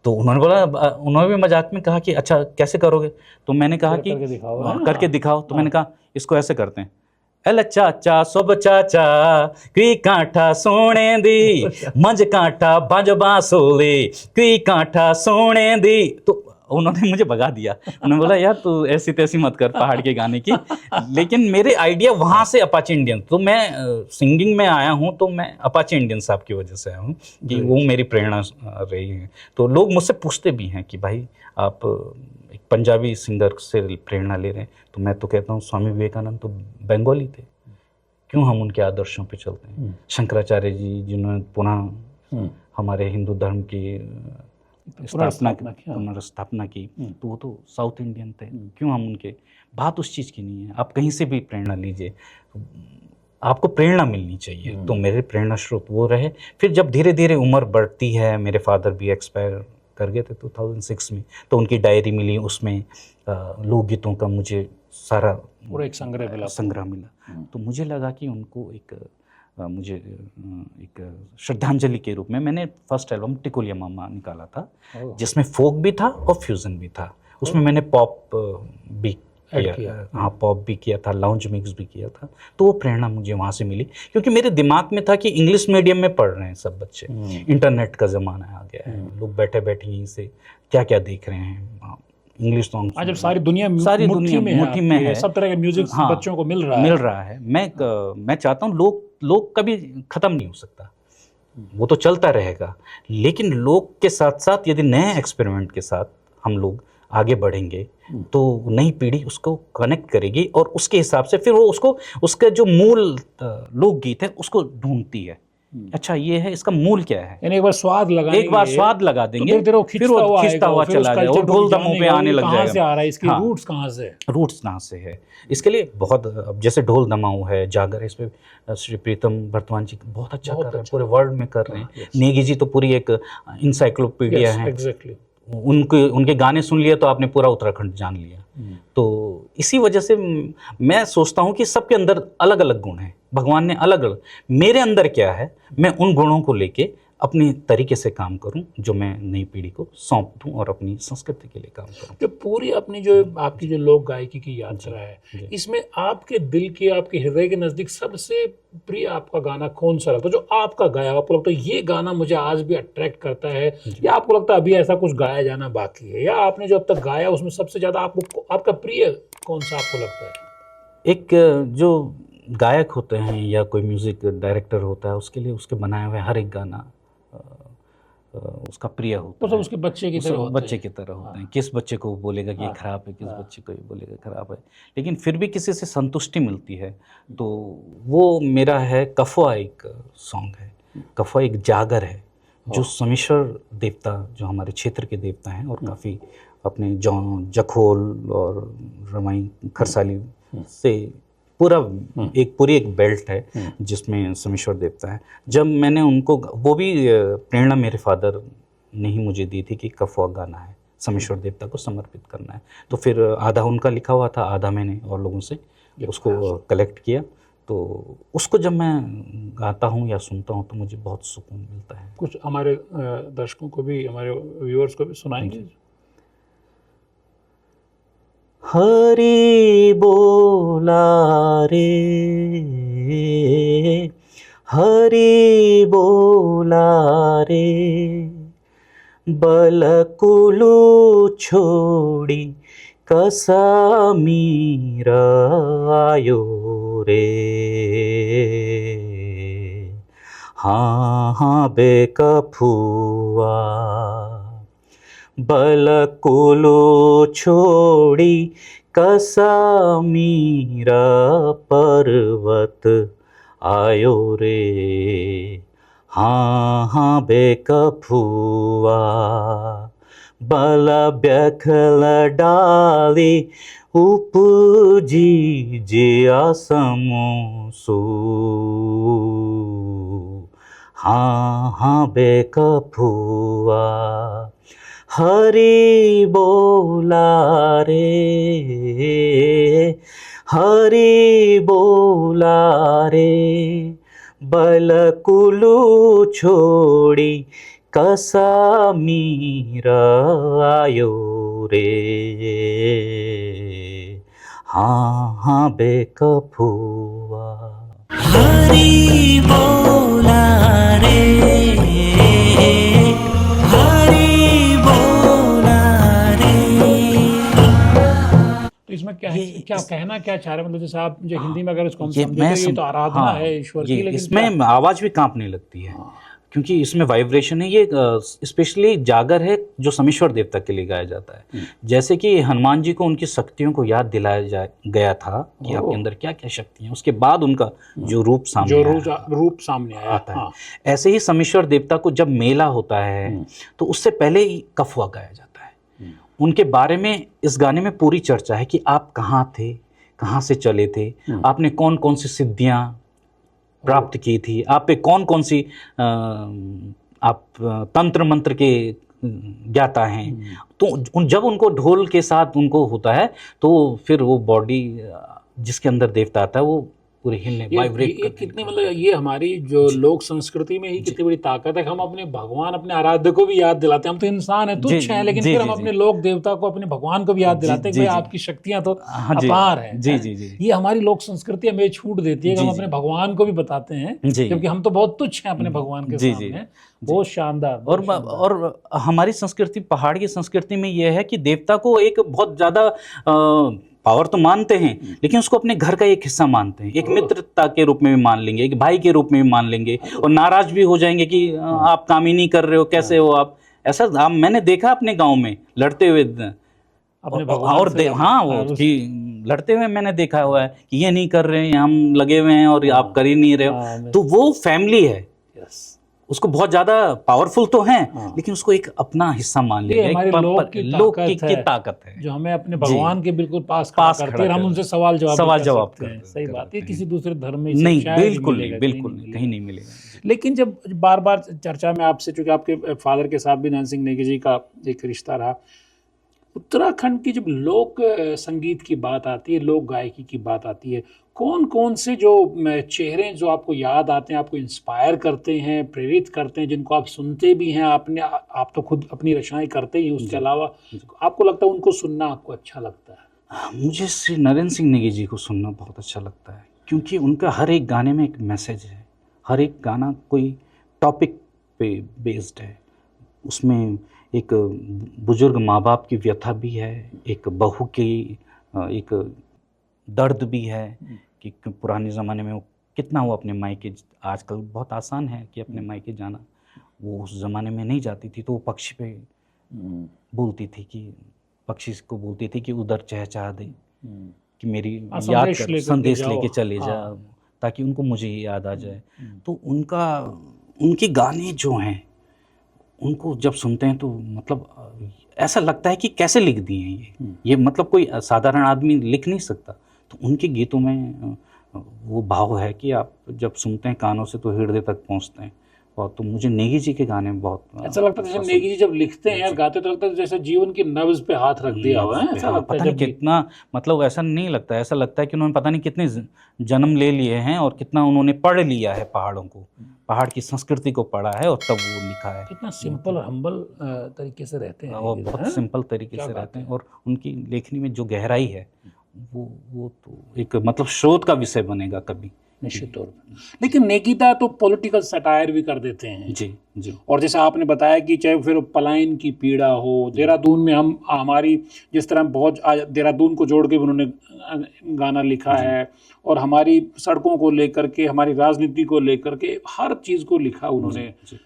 तो उन्होंने भी मजाक में कहा कि अच्छा कैसे करोगे? तो मैंने कहा कि करके दिखाओ। तो मैंने कहा इसको ऐसे करते हैं, एल चाचा सोब चाचा क्वी कांठा सोने दी, मंज कांठा बांज बांसुरी क्वी कांठा सोने दी। तो उन्होंने मुझे भगा दिया, उन्होंने बोला यार तू ऐसी तैसी मत कर पहाड़ के गाने की। लेकिन मेरे आइडिया वहाँ से अपाचे इंडियन, तो मैं सिंगिंग में आया हूँ, तो मैं अपाचे इंडियन साहब की वजह से आया हूँ कि वो मेरी प्रेरणा रही है। तो लोग मुझसे पूछते भी हैं कि भाई आप एक पंजाबी सिंगर से प्रेरणा ले रहे हैं, तो मैं तो कहता हूँ स्वामी विवेकानंद तो बंगाली थे, क्यों हम उनके आदर्शों पे चलते हैं। शंकराचार्य जी जिन्होंने पुनः हमारे हिंदू धर्म की पुनर्स्थापना की, तो वो तो साउथ इंडियन थे, क्यों हम उनके। बात उस चीज़ की नहीं है, आप कहीं से भी प्रेरणा लीजिए, आपको प्रेरणा मिलनी चाहिए। तो मेरे प्रेरणा स्रोत वो रहे। फिर जब धीरे धीरे उम्र बढ़ती है, मेरे फादर भी एक्सपायर कर गए थे 2006 में, तो उनकी डायरी मिली, उसमें लोकगीतों का मुझे सारा पूरा एक संग्रह मिला। तो मुझे लगा कि उनको मुझे एक श्रद्धांजलि के रूप में मैंने फर्स्ट एल्बम टिकोलिया मामा निकाला था, जिसमें फोक भी था और फ्यूज़न भी था। उसमें मैंने पॉप भी किया, हाँ पॉप भी किया था, लाउंज मिक्स भी किया था। तो वो प्रेरणा मुझे वहाँ से मिली, क्योंकि मेरे दिमाग में था कि इंग्लिश मीडियम में पढ़ रहे हैं सब बच्चे, इंटरनेट का ज़माना आ गया है, लोग बैठे बैठे यहीं से क्या क्या देख रहे हैं, इंग्लिश सॉन्ग। जब सारी दुनिया मुट्ठी में है, सब तरह के म्यूजिक बच्चों को मिल रहा है। मैं चाहता हूँ लोग कभी ख़त्म नहीं हो सकता, वो तो चलता रहेगा, लेकिन लोग के साथ साथ यदि नए एक्सपेरिमेंट के साथ हम लोग आगे बढ़ेंगे तो नई पीढ़ी उसको कनेक्ट करेगी, और उसके हिसाब से फिर वो उसका जो मूल लोकगीत है उसको ढूंढती है अच्छा ये है, इसका मूल क्या है? यानी एक बार स्वाद लगाएंगे, एक बार स्वाद लगा देंगे, तो फिर वो फिर वो खिंचता हुआ चला जाएगा और ढोल दमों पे आने लग कहाँ से जाएगा। आ रहा है, इसकी हाँ। रूट्स कहाँ से है? रूट्स कहाँ से है, इसके लिए बहुत, अब जैसे ढोल दमाऊ है, जागर है, इस पे श्री प्रीतम बर्तमान जी बहुत अच्छा कर रहे हैं, पूरे वर्ल्ड में कर रहे हैं। नेगी जी तो पूरी एक इंसाइक्लोपीडिया है, एग्जैक्टली। उनके गाने सुन लिए तो आपने पूरा उत्तराखंड जान लिया। तो इसी वजह से मैं सोचता हूँ कि सबके अंदर अलग अलग गुण हैं, भगवान ने अलग अलग, मेरे अंदर क्या है, मैं उन गुणों को लेके अपनी तरीके से काम करूं, जो मैं नई पीढ़ी को सौंप दूं और अपनी संस्कृति के लिए काम करूं। जो पूरी अपनी जो आपकी जो लोक गायकी की यात्रा है, इसमें आपके दिल के, आपके हृदय के नज़दीक सबसे प्रिय आपका गाना कौन सा लगता है, जो आपका गाया आपको लगता है ये गाना मुझे आज भी अट्रैक्ट करता है, या आपको लगता है अभी ऐसा कुछ गाया जाना बाकी है, या आपने जो अब तक गाया उसमें सबसे ज़्यादा आपको आपका प्रिय कौन सा आपको लगता है? एक जो गायक होते हैं या कोई म्यूज़िक डायरेक्टर होता है, उसके लिए उसके बनाए हुए हर एक गाना उसका प्रिय होता है, उसके बच्चे की तरह बच्चे की तरह होते हैं। किस बच्चे को बोलेगा कि ये खराब है, किस बच्चे को ये बोलेगा खराब है, लेकिन फिर भी किसी से संतुष्टि मिलती है। तो वो मेरा है कफवा, एक सॉन्ग है, कफवा एक जागर है, जो समीश्वर देवता, जो हमारे क्षेत्र के देवता हैं और काफ़ी अपने जखोल और रमाई खरसाली से पूरा पूरी एक बेल्ट है जिसमें समीश्वर देवता है। जब मैंने उनको, वो भी प्रेरणा मेरे फादर ने ही मुझे दी थी कि कफवा गाना है, समीश्वर देवता को समर्पित करना है। तो फिर आधा उनका लिखा हुआ था, आधा मैंने और लोगों से उसको कलेक्ट किया। तो उसको जब मैं गाता हूँ या सुनता हूँ तो मुझे बहुत सुकून मिलता है। कुछ हमारे दर्शकों को भी, हमारे व्यूअर्स को भी सुनाएंगे? हरि बोला रे, हरि बोला रे, बलकुलु छोड़ी कसा मीरा आयो रे। हाँ हाँ बेकफुआ, बलकुलु छोड़ी कसा मीरा पर्वत आयो रे। हाँ हाँ बेकफुआ, बल ब्यखल डाली उपजी जिया समोसू। हाँ हाँ बेकफुआ, हरि बोला रे, हरि बोला रे, बलकुलु छोड़ी कसा मीरा आयो रे। हाँ हाँ बेकफुआ, हरि बोला रे, हरि बोला रे। तो इसमें क्या है, क्या कहना क्या चाह रहे हैं, मतलब जैसे आप जो हिंदी में अगर इसको हम ये समझे मैं तो ये तो आराधना हाँ, है ईश्वर की, लेकिन इसमें आवाज़ भी कांपने लगती है क्योंकि इसमें वाइब्रेशन है। ये स्पेशली जागर है जो समीश्वर देवता के लिए गाया जाता है। जैसे कि हनुमान जी को उनकी शक्तियों को याद दिलाया गया था कि आपके अंदर क्या क्या शक्तियाँ, उसके बाद उनका जो रूप सामने आया आता है। ऐसे ही समीश्वर देवता को जब मेला होता है तो उससे पहले ही कफवा गाया जाता है। उनके बारे में इस गाने में पूरी चर्चा है कि आप कहाँ थे, कहाँ से चले थे, आपने कौन कौन सी सिद्धियाँ प्राप्त की थी, आप पे कौन कौन सी आप तंत्र मंत्र के ज्ञाता हैं। तो जब उनको ढोल के साथ उनको होता है तो फिर वो बॉडी जिसके अंदर देवता आता है वो पूरे हिलने, वाइब्रेट करते। कितनी मतलब ये हमारी जो लोक संस्कृति में ही कितनी बड़ी ताकत है। हम अपने भगवान, अपने आराध्य को भी याद दिलाते हैं। हम तो इंसान है, तुच्छ हैं, लेकिन फिर हम अपने लोक देवता को, अपने भगवान को भी याद दिलाते हैं कि भाई आपकी शक्तियां तो अपार हैं। जी जी जी, ये हमारी लोक संस्कृति हमें छूट देती है कि हम अपने भगवान को भी बताते हैं, क्योंकि हम तो बहुत तुच्छ हैं अपने भगवान के सामने। बहुत शानदार। और हमारी संस्कृति, पहाड़ की संस्कृति में यह है कि देवता को एक बहुत ज्यादा पावर तो मानते हैं, लेकिन उसको अपने घर का एक हिस्सा मानते हैं, एक मित्रता के रूप में भी मान लेंगे, एक भाई के रूप में भी मान लेंगे, और नाराज भी हो जाएंगे कि आप काम ही नहीं कर रहे हो, कैसे हो आप। ऐसा मैंने देखा अपने गांव में लड़ते हुए अपने भगवान से। हाँ, वो कि लड़ते हुए मैंने देखा हुआ है कि ये नहीं कर रहे हैं, हम लगे हुए हैं और आप कर ही नहीं रहे हो। तो वो फैमिली है यस, उसको बहुत ज्यादा पावरफुल तो हैं, हाँ। लेकिन उसको एक अपना हिस्सा मान ये लिया, हमारे एक लोग की लोग ताकत की है, ताकत है जो हमें अपने भगवान के बिल्कुल पास खड़ा पास करती है, खड़ा और हम कर- उनसे सवाल जवाब सवाल कर जवाब सकते हैं। कर- सही कर बात है, देते किसी हैं। दूसरे धर्म में नहीं, शायद ही बिल्कुल मिलेगा, नहीं, कहीं बिल्कुल नहीं नहीं, मिलेगा। कहीं नहीं मिलेगा जी। लेकिन जब बार बार चर्चा में आपसे, चूंकि आपके फादर के साथ भी नैन सिंह नेगी जी का एक रिश्ता रहा, उत्तराखंड की जब लोक संगीत की बात आती है, लोक गायकी की बात आती है, कौन कौन से जो चेहरे जो आपको याद आते हैं, आपको इंस्पायर करते हैं, प्रेरित करते हैं, जिनको आप सुनते भी हैं, आप तो खुद अपनी रचनाएं करते ही हैं, उसके अलावा आपको लगता है उनको सुनना आपको अच्छा लगता है? मुझे श्री नरेंद्र सिंह नेगी जी को सुनना बहुत अच्छा लगता है, क्योंकि उनका हर एक गाने में एक मैसेज है, हर एक गाना कोई टॉपिक पे बेस्ड है। उसमें एक बुजुर्ग माँ बाप की व्यथा भी है, एक बहू की एक दर्द भी है कि पुराने ज़माने में वो कितना वो अपने मायके, आजकल बहुत आसान है कि अपने मायके जाना, वो उस ज़माने में नहीं जाती थी, तो वो पक्षी पे बोलती थी कि पक्षी को बोलती थी कि उधर चहचहा दे, कि मेरी याद संदेश कर, लेकर के संदेश जाओ। लेके चले जा, हाँ। ताकि उनको मुझे याद आ जाए। तो उनके गाने जो हैं, उनको जब सुनते हैं तो मतलब ऐसा लगता है कि कैसे लिख दिए हैं ये मतलब कोई साधारण आदमी लिख नहीं सकता। तो उनके गीतों में वो भाव है कि आप जब सुनते हैं कानों से तो हृदय तक पहुंचते हैं। और तो मुझे नेगी जी के गाने बहुत ऐसा लगता है जैसे नेगी जी जब लिखते हैं और गाते तो लगता है जैसे जीवन की नब्ज पे हाथ रख दिया हुआ है, ऐसा हाँ, लगता है पता नहीं जब भी। कितना, मतलब ऐसा नहीं लगता है, ऐसा लगता है कि उन्होंने पता नहीं कितने जन्म ले लिए हैं और कितना उन्होंने पढ़ लिया है पहाड़ों को, पहाड़ की संस्कृति को पढ़ा है और तब वो लिखा है। कितना सिंपल और हम्बल तरीके से रहते हैं वो ये, बहुत हैं? सिंपल तरीके क्या से बात रहते हैं है। और उनकी लेखनी में जो गहराई है वो तो एक मतलब शोध का विषय बनेगा कभी। निश्चित तौर पर। लेकिन नेगीदा तो पॉलिटिकल सटायर भी कर देते हैं। जी जी और जैसे आपने बताया कि चाहे फिर पलायन की पीड़ा हो, देहरादून में हम हमारी जिस तरह बहुत देहरादून को जोड़ के भी उन्होंने गाना लिखा है, और हमारी सड़कों को लेकर के, हमारी राजनीति को लेकर के, हर चीज़ को लिखा उन्होंने। जी।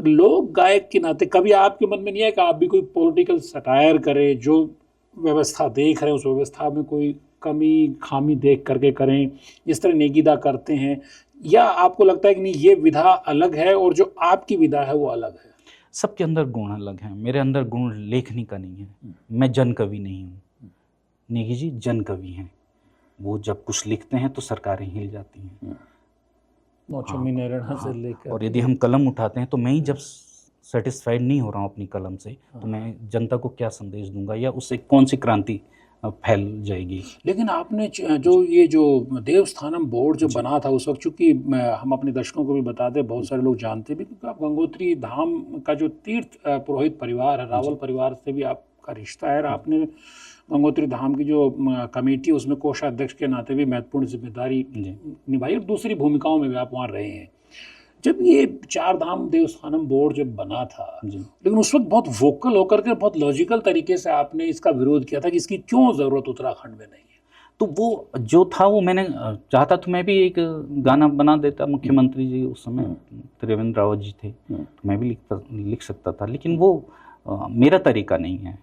लोक गायक के नाते कभी आपके मन में नहीं है कि आप भी कोई पॉलिटिकल सटायर करें, जो व्यवस्था देख रहे हैं उस व्यवस्था में कोई कमी खामी देख करके करें, जिस तरह नेगीदा करते हैं, या आपको लगता है कि नहीं ये विधा अलग है और जो आपकी विधा है वो अलग है? सबके अंदर गुण अलग हैं, मेरे अंदर गुण लेखनी का नहीं है, मैं जन कवि नहीं हूँ। नेगी जी जन कवि हैं, वो जब कुछ लिखते हैं तो सरकारें हिल जाती हैं। मौसमी नैरणा से लेकर, और यदि हम कलम उठाते हैं तो मैं ही जब सेटिस्फाइड नहीं हो रहा हूँ अपनी कलम से, तो मैं जनता को क्या संदेश दूंगा या उससे कौन सी क्रांति फैल जाएगी। लेकिन आपने जो ये जो देवस्थानम बोर्ड जो बना था उस वक्त, चूंकि हम अपने दर्शकों को भी बताते, बहुत सारे लोग जानते भी, क्योंकि आप गंगोत्री धाम का जो तीर्थ पुरोहित परिवार है, रावल परिवार से भी आपका रिश्ता है, और आपने गंगोत्री धाम की जो कमेटी उसमें कोषाध्यक्ष के नाते भी महत्वपूर्ण जिम्मेदारी निभाई, और दूसरी भूमिकाओं में भी आप वहाँ रहे हैं। जब ये चार धाम देवस्थानम बोर्ड जब बना था, लेकिन उस वक्त बहुत वोकल होकर के, बहुत लॉजिकल तरीके से आपने इसका विरोध किया था कि इसकी क्यों ज़रूरत उत्तराखंड में नहीं है। तो वो जो था वो मैंने चाहता तो मैं भी एक गाना बना देता, मुख्यमंत्री जी उस समय त्रिवेंद्र रावत जी थे, तो मैं भी लिख सकता था, लेकिन वो मेरा तरीका नहीं है,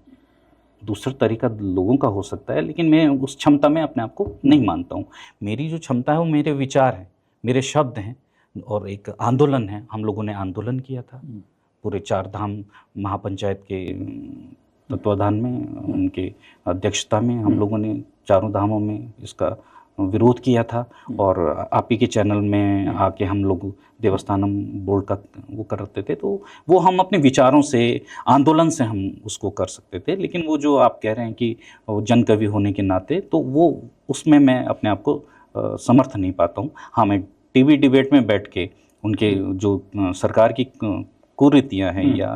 दूसरा तरीका लोगों का हो सकता है, लेकिन मैं उस क्षमता में अपने आप को नहीं मानता हूँ। मेरी जो क्षमता है वो मेरे विचार हैं, मेरे शब्द हैं, और एक आंदोलन है। हम लोगों ने आंदोलन किया था पूरे चार धाम महापंचायत के तत्वाधान में, उनके अध्यक्षता में हम लोगों ने चारों धामों में इसका विरोध किया था, और आप ही के चैनल में आके हम लोग देवस्थानम बोर्ड का वो करते थे, तो वो हम अपने विचारों से, आंदोलन से हम उसको कर सकते थे। लेकिन वो जो आप कह रहे हैं कि जन कवि होने के नाते, तो वो उसमें मैं अपने आप को समर्थ नहीं पाता हूँ। हाँ, मैं टीवी डिबेट में बैठ के उनके जो सरकार की कुरीतियां हैं या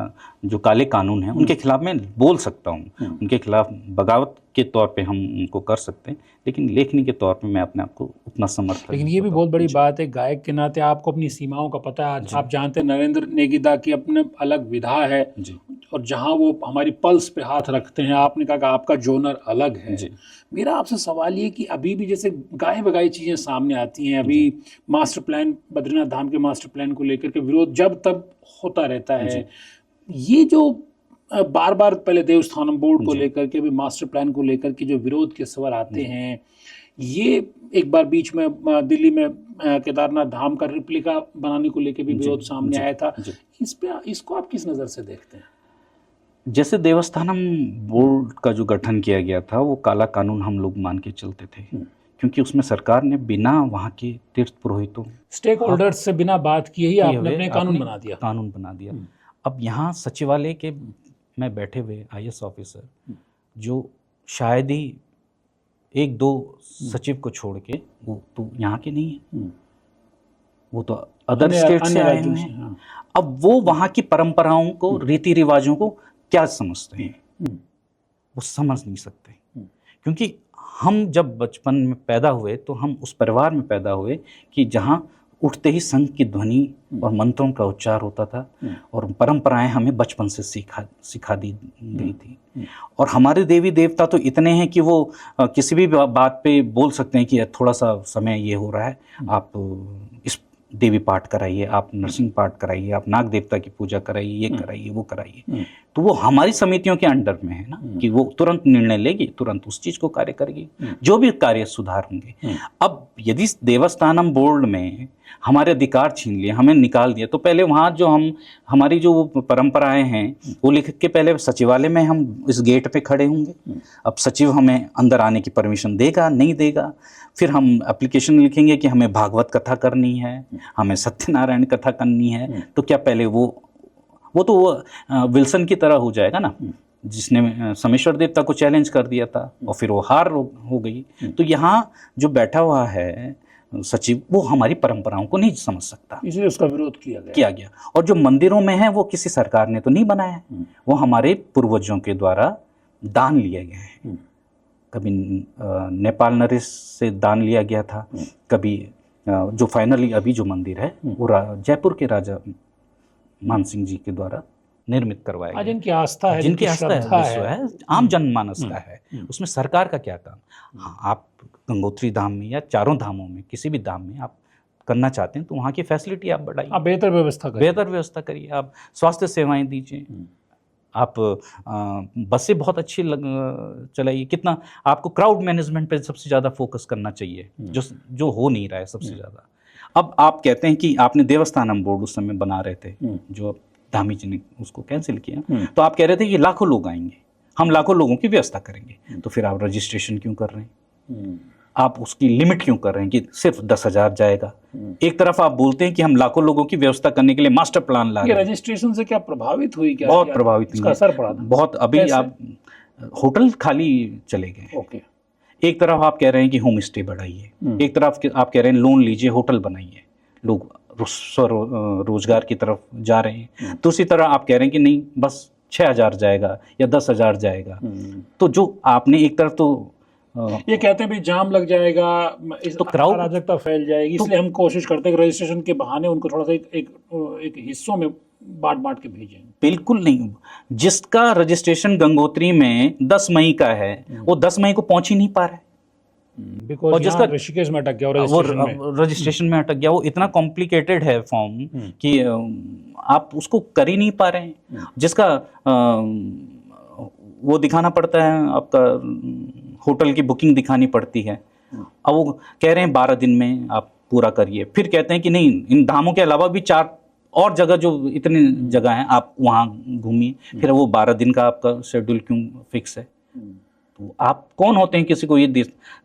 जो काले कानून हैं उनके खिलाफ मैं बोल सकता हूं, उनके खिलाफ बगावत के तौर पे हम उनको कर सकते हैं, लेकिन लेखनी के तौर पे मैं अपने आप को उतना समर्थ। लेकिन ये भी बहुत बड़ी बात है, गायक के नाते आपको अपनी सीमाओं का पता है। आज आप जानते हैं नरेंद्र नेगीदा की अपने अलग विधा है, और जहां वो हमारी पल्स पे हाथ रखते हैं, आपने कहा कि आपका जोनर अलग है। मेरा आपसे सवाल ये कि अभी भी जैसे गाय बगाई चीज़ें सामने आती हैं, अभी मास्टर प्लान, बद्रीनाथ धाम के मास्टर प्लान को लेकर के विरोध जब तब होता रहता है। ये जो बार बार पहले देवस्थानम बोर्ड को लेकर के, अभी मास्टर प्लान को लेकर के जो विरोध के स्वर आते हैं, ये एक बार बीच में दिल्ली में केदारनाथ धाम का रिप्लिका बनाने को लेके भी विरोध सामने आया था। इसको आप किस नज़र से देखते हैं? जैसे देवस्थानम बोर्ड का जो गठन किया गया था वो काला कानून हम लोग मान के चलते थे, क्योंकि उसमें सरकार ने बिना वहाँ के तीर्थ पुरोहितों, स्टेक होल्डर्स से बिना बात किए ही आपने अपने कानून बना दिया। अब यहाँ सचिवालय के में बैठे हुए IAS ऑफिसर जो शायद ही एक दो सचिव को छोड़ के, वो तो यहाँ के नहीं है, वो तो अदर स्टेट से आए हुए हैं। अब वो वहाँ की परंपराओं को, रीति रिवाजों को क्या समझते हैं? वो समझ नहीं सकते, क्योंकि हम जब बचपन में पैदा हुए तो हम उस परिवार में पैदा हुए कि जहाँ उठते ही शंख की ध्वनि और मंत्रों का उच्चार होता था, और परंपराएं हमें बचपन से सिखा दी गई थी। और हमारे देवी देवता तो इतने हैं कि वो किसी भी बात पे बोल सकते हैं कि थोड़ा सा समय ये हो रहा है, आप इस देवी पाठ कराइए, आप नरसिंह पाठ कराइए, आप नाग देवता की पूजा कराइए, ये कराइए, वो कराइए। तो वो हमारी समितियों के अंडर में है ना, कि वो तुरंत निर्णय लेगी, तुरंत उस चीज को कार्य करेगी, जो भी कार्य सुधार होंगे। अब यदि देवस्थानम बोर्ड में हमारे अधिकार छीन लिए, हमें निकाल दिया, तो पहले वहाँ जो हमारी जो परंपराएं हैं वो लिख के पहले सचिवालय में हम इस गेट पे खड़े होंगे। अब सचिव हमें अंदर आने की परमिशन देगा, नहीं देगा, फिर हम एप्लीकेशन लिखेंगे कि हमें भागवत कथा करनी है, हमें सत्यनारायण कथा करनी है। तो क्या पहले वो तो विल्सन की तरह हो जाएगा ना, जिसने समेश्वर देवता को चैलेंज कर दिया था और फिर वो हार हो गई। तो यहाँ जो बैठा हुआ है सचिव, वो हमारी परंपराओं को नहीं समझ सकता, इसलिए उसका विरोध किया गया। और जो मंदिरों में है वो किसी सरकार ने तो नहीं बनाया है, वो हमारे पूर्वजों के द्वारा दान लिए गए हैं। कभी नेपाल नरेश से दान लिया गया था, कभी जो फाइनली अभी जो मंदिर है वो जयपुर के राजा मान सिंह जी के द्वारा निर्मित करवाया गया। जिनकी आस्था है, जिनकी आस्था है, आम जनमानस का है, उसमें सरकार का क्या काम? हाँ, आप गंगोत्री धाम में या चारों धामों में किसी भी धाम में आप करना चाहते हैं तो वहाँ की फैसिलिटी आप बढ़ाइए, आप बेहतर व्यवस्था करिए, आप स्वास्थ्य सेवाएं दीजिए, आप बसें बहुत अच्छी चलाइए। कितना आपको क्राउड मैनेजमेंट पे सबसे ज़्यादा फोकस करना चाहिए, जो हो नहीं रहा है सबसे ज़्यादा। अब आप कहते हैं कि आपने देवस्थानम बोर्ड उस समय बना रहे थे, जो धामी जी ने उसको कैंसिल किया, तो आप कह रहे थे कि लाखों लोग आएंगे, हम लाखों लोगों की व्यवस्था करेंगे। तो फिर आप रजिस्ट्रेशन क्यों कर रहे हैं? आप उसकी लिमिट क्यों कर रहे हैं कि सिर्फ 10,000 जाएगा? एक तरफ आप बोलते हैं कि हम लाखों लोगों की व्यवस्था करने के लिए मास्टर प्लान ला रहे हैं। रजिस्ट्रेशन से क्या प्रभावित हुई? क्या बहुत प्रभावित हुई, असर पड़ा था बहुत। अभी आप होटल खाली चले गए। ओके, एक तरफ आप कह रहे हैं कि होम स्टे बढ़ाइए, एक तरफ आप कह रहे हैं लोन लीजिए, होटल बनाइए, लोग रोजगार की तरफ जा रहे हैं। दूसरी तरफ आप कह रहे हैं कि नहीं, बस 6,000 जाएगा या 10,000 जाएगा। तो जो आपने एक तरफ तो ये कहते हैं भी जाम लग जाएगा, तो क्राउड अराजकता फैल जाएगी, इसलिए हम कोशिश करते हैं कि रजिस्ट्रेशन के बहाने उनको थोड़ा सा एक हिस्सों में बांट के भेजें। बिल्कुल नहीं। जिसका रजिस्ट्रेशन गंगोत्री में 10 मई का है, वो 10 मई को पहुंच ही नहीं पा रहा है, और जिसका ऋषिकेश में अटक गया, वो रजिस्ट्रेशन में अटक गया। वो इतना कॉम्प्लिकेटेड है फॉर्म कि आप उसको कर ही नहीं पा रहे हैं। जिसका वो दिखाना पड़ता है, आपका होटल की बुकिंग दिखानी पड़ती है। अब वो कह रहे हैं 12 दिन में आप पूरा करिए, फिर कहते हैं कि नहीं, इन धामों के अलावा भी 4 और जगह, जो इतने जगह हैं, आप वहाँ घूमिए। फिर वो 12 दिन का आपका शेड्यूल क्यों फिक्स है? तो आप कौन होते हैं किसी को ये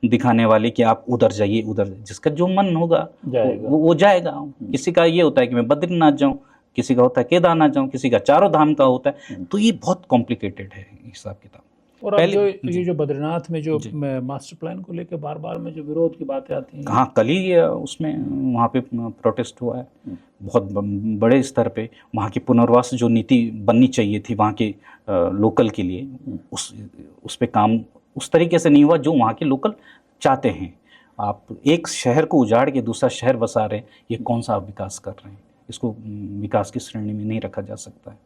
दिखाने वाले कि आप उधर जाइए, उधर? जिसका जो मन होगा वो जाएगा। किसी का ये होता है कि मैं बद्रीनाथ जाऊँ, किसी का होता है केदारनाथ जाऊँ, किसी का चारों धाम का होता है। तो ये बहुत कॉम्प्लिकेटेड है हिसाब किताब। और अब जो बद्रीनाथ में जो मास्टर प्लान को लेकर बार में जो विरोध की बातें आती हैं, हाँ, कल ही उसमें वहाँ पे प्रोटेस्ट हुआ है बहुत बड़े स्तर पे। वहाँ की पुनर्वास जो नीति बननी चाहिए थी वहाँ के लोकल के लिए, उस पे काम उस तरीके से नहीं हुआ जो वहाँ के लोकल चाहते हैं। आप एक शहर को उजाड़ के दूसरा शहर बसा रहे हैं, ये कौन सा आप विकास कर रहे हैं? इसको विकास की श्रेणी में नहीं रखा जा सकता है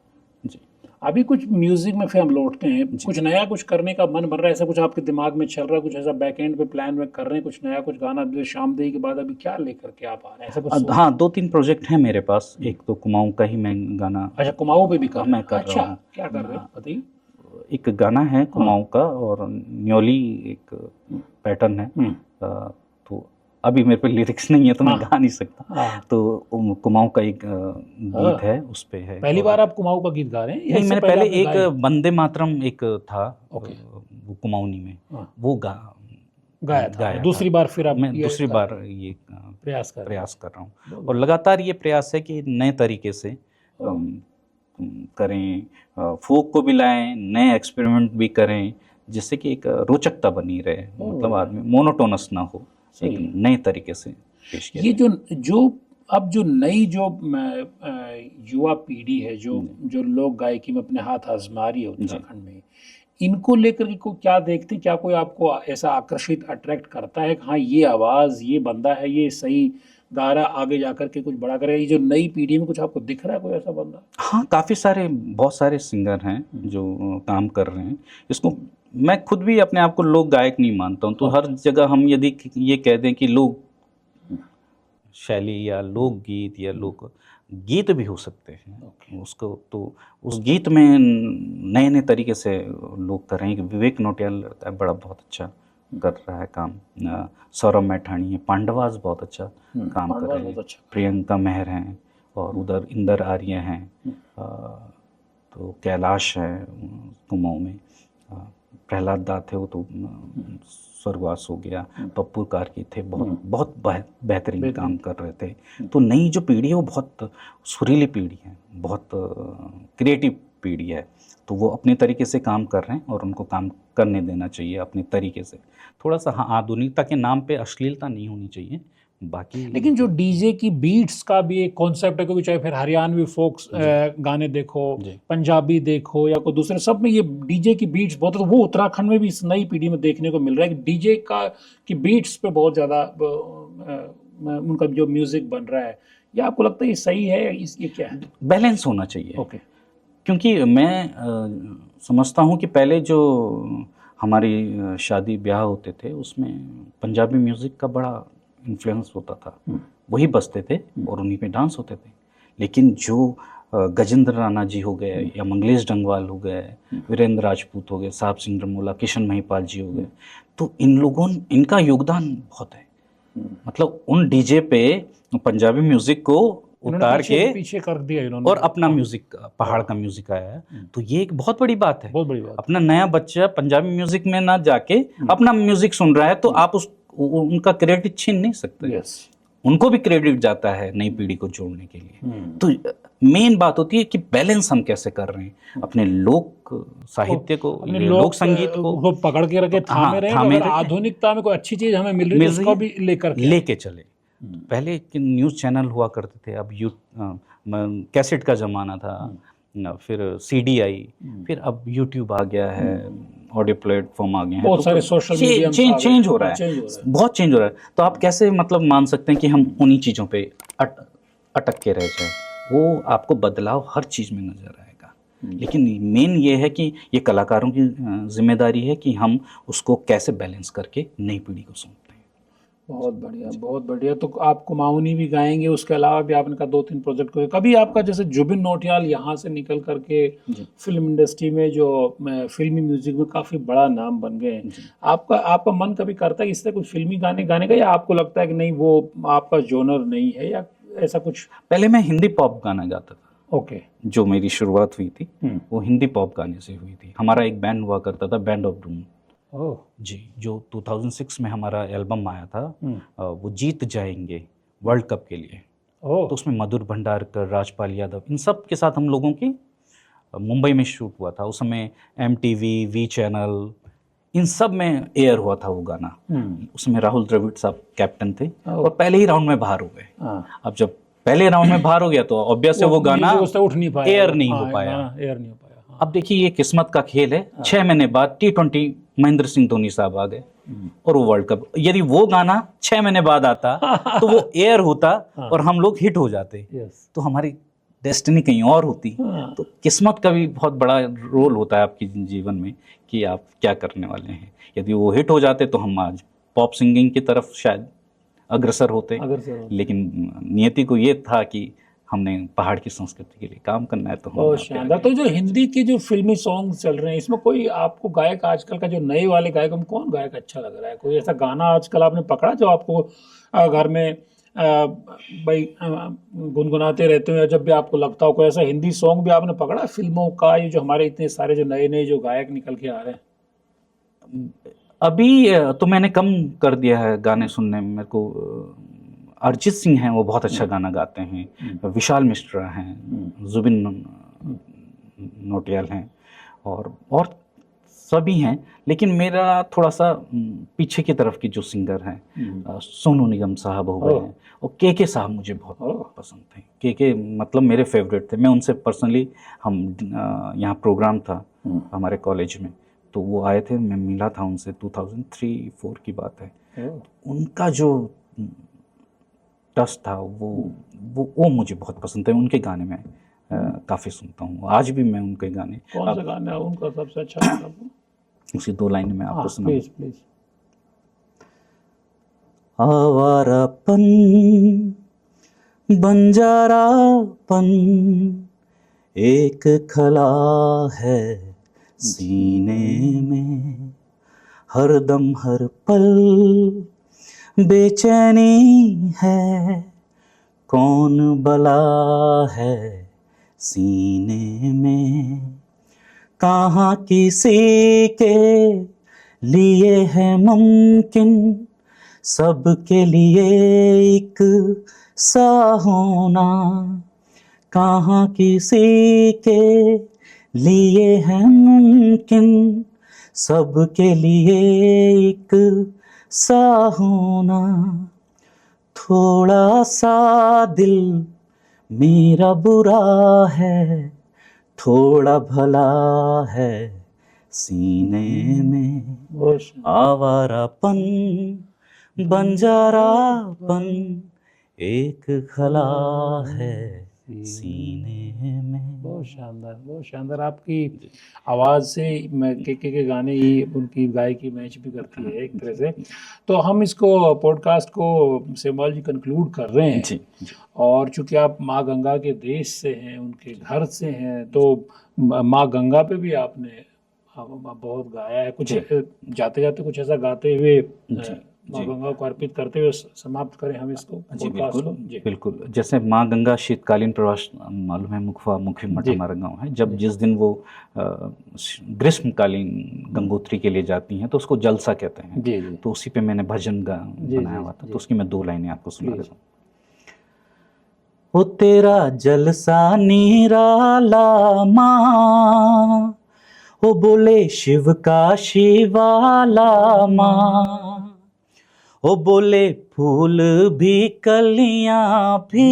जी। अभी कुछ म्यूजिक में फिर हम लौटते हैं, कुछ नया कुछ करने का मन बन रहा है, ऐसा कुछ आपके दिमाग में चल रहा है, कुछ ऐसा बैक एंड पे प्लान में कर रहे हैं, कुछ नया, कुछ गाना? शामदेही के बाद अभी क्या लेकर के आप आ रहे हैं, ऐसा कुछ? हाँ, 2-3 प्रोजेक्ट हैं मेरे पास। एक तो कुमाऊं का ही मैं गाना। अच्छा, कुमाऊं पे भी कर मैं कर रहा हूँ। क्या कर रहे हैं बताइए? एक गाना है कुमाऊं का, और न्योली एक पैटर्न है, तो अभी मेरे पे लिरिक्स नहीं है तो मैं गा नहीं सकता। हाँ। तो कुमाऊं का एक गीत है, उस पे है। पहली बार आप कुमाऊं का गीत गा रहे हैं या नहीं, इससे मैंने पहले आपने एक गाए? वंदे मातरम एक था, ओके। वो कुमाऊनी में, हाँ। वो गाया था गाया दूसरी था। बार फिर आप मैं ये दूसरी गा- बार ये प्रयास कर रहे हैं। प्रयास कर रहा हूँ, और लगातार ये प्रयास है कि नए तरीके से करें, फोक को भी लाएं, नए एक्सपेरिमेंट भी करें, जिससे कि एक रोचकता बनी रहे, मतलब आदमी मोनोटोनस ना हो, एक नए तरीके से पेश किया ये जो अब जो नई जो युवा पीढ़ी है जो लोक गायकी में अपने हाथ आजमा रही है उत्तराखंड में, इनको लेकर के को क्या देखते हैं? क्या कोई आपको ऐसा आकर्षित अट्रैक्ट करता है कि हाँ ये आवाज़, ये बंदा है, ये सही गा रहा, आगे जाकर के कुछ बड़ा करेगा? ये जो नई पीढ़ी में कुछ आपको दिख रहा है कोई ऐसा बंदा? हाँ, काफ़ी सारे, बहुत सारे सिंगर हैं जो काम कर रहे हैं। इसको मैं खुद भी अपने आप को लोक गायक नहीं मानता हूँ, तो हर जगह हम यदि ये कह दें कि लोक शैली या लोक गीत या लोक गीत भी हो सकते हैं, उसको तो उस गीत में नए नए तरीके से लोग कर रहे हैं। विवेक नौटियाल बड़ा बहुत अच्छा कर रहा है काम, सौरभ मैठाणी है, पांडवास बहुत अच्छा काम कर रहे हैं, प्रियंका मेहर हैं, और उधर इंदर आर्य हैं, तो कैलाश है कुमाऊं में, प्रहलाद दा थे, वो तो स्वर्गवास हो गया, पप्पू कार्की थे, बहुत बेहतरीन काम कर रहे थे। तो नई जो पीढ़ी है वो बहुत सुरीली पीढ़ी है, बहुत क्रिएटिव पीढ़ी है, तो वो अपने तरीके से काम कर रहे हैं और उनको काम करने देना चाहिए अपने तरीके से। थोड़ा सा हाँ, आधुनिकता के नाम पे अश्लीलता नहीं होनी चाहिए, बाकी। लेकिन जो डीजे की बीट्स का भी एक कॉन्सेप्ट है, क्योंकि चाहे फिर हरियाणवी फोक्स गाने देखो, पंजाबी देखो या कोई दूसरे, सब में ये डीजे की बीट्स बहुत है। तो वो उत्तराखंड में भी इस नई पीढ़ी में देखने को मिल रहा है कि डीजे की बीट्स पे बहुत ज़्यादा उनका जो म्यूजिक बन रहा है। या आपको लगता है ये सही है या ये क्या है? बैलेंस होना चाहिए। ओके। क्योंकि मैं समझता हूँ कि पहले जो हमारी शादी ब्याह होते थे उसमें पंजाबी म्यूज़िक का बड़ा इन्फ्लुएंस होता था, वही बजते थे और उन्हीं पे डांस होते थे। लेकिन जो गजेंद्र राणा जी हो गए या मंगलेश डंगवाल हो गए, वीरेंद्र राजपूत हो गए, साहब सिंह रमोला, किशन महिपाल जी हो गए, तो इन लोगों, इनका योगदान बहुत है। मतलब उन डीजे पे पंजाबी म्यूजिक को उतार के पीछे कर दिया इन्होंने और अपना म्यूजिक, पहाड़ का म्यूजिक आया है, तो ये एक बहुत बड़ी बात है। बहुत बड़ी बात। अपना नया बच्चा पंजाबी म्यूजिक में ना जाके अपना म्यूजिक सुन रहा है, तो आप उनका क्रेडिट छीन नहीं सकते। उनको भी क्रेडिट जाता है नई पीढ़ी को जोड़ने के लिए। तो मेन बात होती है कि बैलेंस हम कैसे कर रहे हैं, अपने लोक साहित्य को, लोक संगीत को पकड़ के रखे, थामे रहे, अगर आधुनिकता में कोई अच्छी चीज हमें मिल रही है उसको भी लेके चले। पहले न्यूज़ चैनल हुआ करते थे, अब कैसेट का ज़माना था, फिर सीडी आई, फिर अब यूट्यूब आ गया है, ऑडियो प्लेटफॉर्म आ गए हैं, बहुत सारे सोशल मीडिया चेंज हो रहा है, बहुत चेंज हो रहा है। तो आप कैसे मतलब मान सकते हैं कि हम उन्हीं चीज़ों पे अटक के रह जाए? वो आपको बदलाव हर चीज़ में नज़र आएगा, लेकिन मेन ये है कि ये कलाकारों की जिम्मेदारी है कि हम उसको कैसे बैलेंस करके नई पीढ़ी को सुनते हैं। बहुत बढ़िया, बहुत बढ़िया। तो आप कुमाऊनी भी गाएंगे, उसके अलावा भी आपने कहा 2-3 प्रोजेक्ट हुए। कभी आपका जैसे जुबिन नौटियाल यहाँ से निकल करके फिल्म इंडस्ट्री में जो फिल्मी म्यूजिक में काफ़ी बड़ा नाम बन गए, आपका मन कभी करता है इससे कुछ फिल्मी गाने गाने का, या आपको लगता है कि नहीं वो आपका जोनर नहीं है या ऐसा कुछ? पहले मैं हिंदी पॉप गाना गाता था। ओके। जो मेरी शुरुआत हुई थी वो हिंदी पॉप गाने से हुई थी। हमारा एक बैंड हुआ करता था, बैंड ऑफ डूम जी, जो 2006 में हमारा एल्बम आया था, वो जीत जाएंगे वर्ल्ड कप के लिए। तो उसमें मधुर भंडारकर, राजपाल यादव, इन सब के साथ हम लोगों की मुंबई में शूट हुआ था। उस समय MTV, वी चैनल, इन सब में एयर हुआ था वो गाना। उसमें राहुल द्रविड़ साहब कैप्टन थे और पहले ही राउंड में बाहर हो गए। अब जब पहले राउंड में बाहर हो गया तो ऑब्वियस है वो गाना उठ नहीं पाया, एयर नहीं हो पाया। अब देखिए ये किस्मत का खेल है। 6 महीने बाद T20 महेंद्र सिंह धोनी साहब आ गए और वो वर्ल्ड कप, यदि वो गाना 6 महीने बाद आता तो वो एयर होता और हम लोग हिट हो जाते, तो हमारी डेस्टिनी कहीं और होती। तो किस्मत का भी बहुत बड़ा रोल होता है आपके जीवन में कि आप क्या करने वाले हैं। यदि वो हिट हो जाते तो हम आज पॉप सिंगिंग की तरफ शायद अग्रसर होते, लेकिन नियति को ये था कि हमने पहाड़ की संस्कृति के लिए काम करना है तो हम बहुत यहाँ पे आ शानदार। गए। तो जो हिंदी के जो फिल्मी सॉन्ग चल रहे हैं, इसमें कोई आपको गायक आजकल का जो नए वाले गायक में कौन गायक अच्छा लग रहा है? कोई ऐसा गाना आजकल आपने पकड़ा जो आपको घर में भाई गुनगुनाते रहते हो, या जब भी आपको लगता हो कोई ऐसा हिंदी सॉन्ग भी आपने पकड़ा फिल्मों का? ये जो हमारे इतने सारे जो नए नए जो गायक निकल के आ रहे हैं। अभी तो मैंने कम कर दिया है गाने सुनने में। मेरे को अरिजीत सिंह हैं, वो बहुत अच्छा गाना गाते हैं। विशाल मिश्रा हैं, जुबिन नौटियाल हैं, और सभी हैं। लेकिन मेरा थोड़ा सा पीछे की तरफ की जो सिंगर हैं, सोनू निगम साहब हो गए हैं, और के साहब मुझे बहुत पसंद थे। के मतलब मेरे फेवरेट थे। मैं उनसे पर्सनली, हम यहाँ प्रोग्राम था हमारे कॉलेज में, तो वो आए थे, मैं मिला था उनसे। 2003-4 की बात है। उनका जो टच था वो मुझे बहुत पसंद है। उनके गाने में काफ़ी सुनता हूँ, आज भी मैं उनके गाने। कौन सा गाना है उनका सबसे अच्छा लगा आपको? उसी 2 लाइन में आपको सुना। Please please. आवारापन, बंजारापन, एक खला है सीने में, हरदम हर पल बेचैनी है, कौन बला है सीने में, कहाँ किसी के लिए है मुमकिन, सबके लिए एक सा होना, कहाँ किसी के लिए है मुमकिन, सबके लिए एक सा होना, थोड़ा सा दिल मेरा बुरा है, थोड़ा भला है सीने में, आवारापन, बंजारापन, एक खला है सीने में। बहुत शानदार, बहुत शानदार। आपकी आवाज़ से मैं के गाने ही उनकी गायकी मैच भी करती है एक तरह से। तो हम इसको पॉडकास्ट को सेमवाल जी कंक्लूड कर रहे हैं जी। और चूंकि आप माँ गंगा के देश से हैं, उनके घर से हैं, तो माँ गंगा पे भी आपने बहुत गाया है। कुछ जाते जाते कुछ ऐसा गाते हुए माँ गंगा को अर्पित करते हुए समाप्त करें हम इसको पॉडकास्ट को। जी बिल्कुल। जैसे माँ गंगा शीतकालीन प्रवास, मालूम है, मुखवा मुखी मठ हमारा गाँव है। जब जिस दिन वो ग्रीष्मकालीन गंगोत्री के लिए जाती हैं तो उसको जलसा कहते हैं। जी जी। तो उसी पे मैंने भजन बनाया हुआ था, तो उसकी मैं 2 लाइनें आपको सुना देता हूँ। ओ तेरा जलसा निराला माँ, ओ बोले शिव का शिवाला माँ, ओ बोले फूल भी कलियां भी,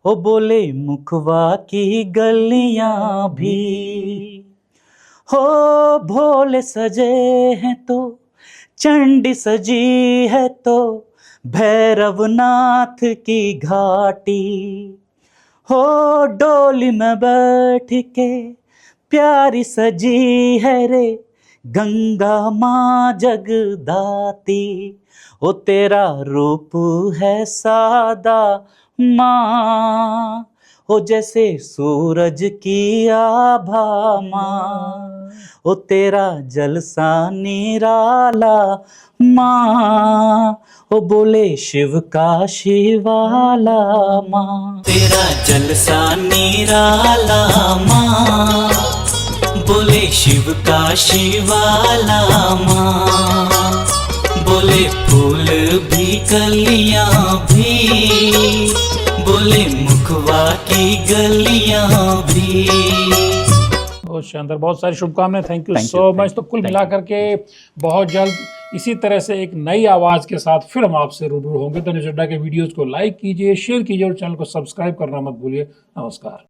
ओ बोले मुखवा की गलियां भी, हो भोले सजे हैं तो चंडी सजी है तो भैरवनाथ की घाटी, हो डोली में बैठ के प्यारी सजी है रे गंगा माँ जगदाती, ओ तेरा रूप है सादा माँ, ओ जैसे सूरज की आभा माँ, ओ तेरा जलसा निराला माँ, ओ बोले शिव का शिवाला माँ, तेरा जलसा निराला माँ, बोले शिव का शिवाला माँ, बोले फूल भी कलियां भी, बोले मुखवा की गलियां भी। बहुत शानदार, बहुत सारी शुभकामनाएं। Thank you so much. तो कुल मिलाकर के बहुत जल्द इसी तरह से एक नई आवाज़ के साथ फिर हम आपसे रूबरू होंगे। तो न्यूज़ अड्डा के वीडियोज़ को लाइक कीजिए, शेयर कीजिए और चैनल को सब्सक्राइब करना मत भूलिए। नमस्कार।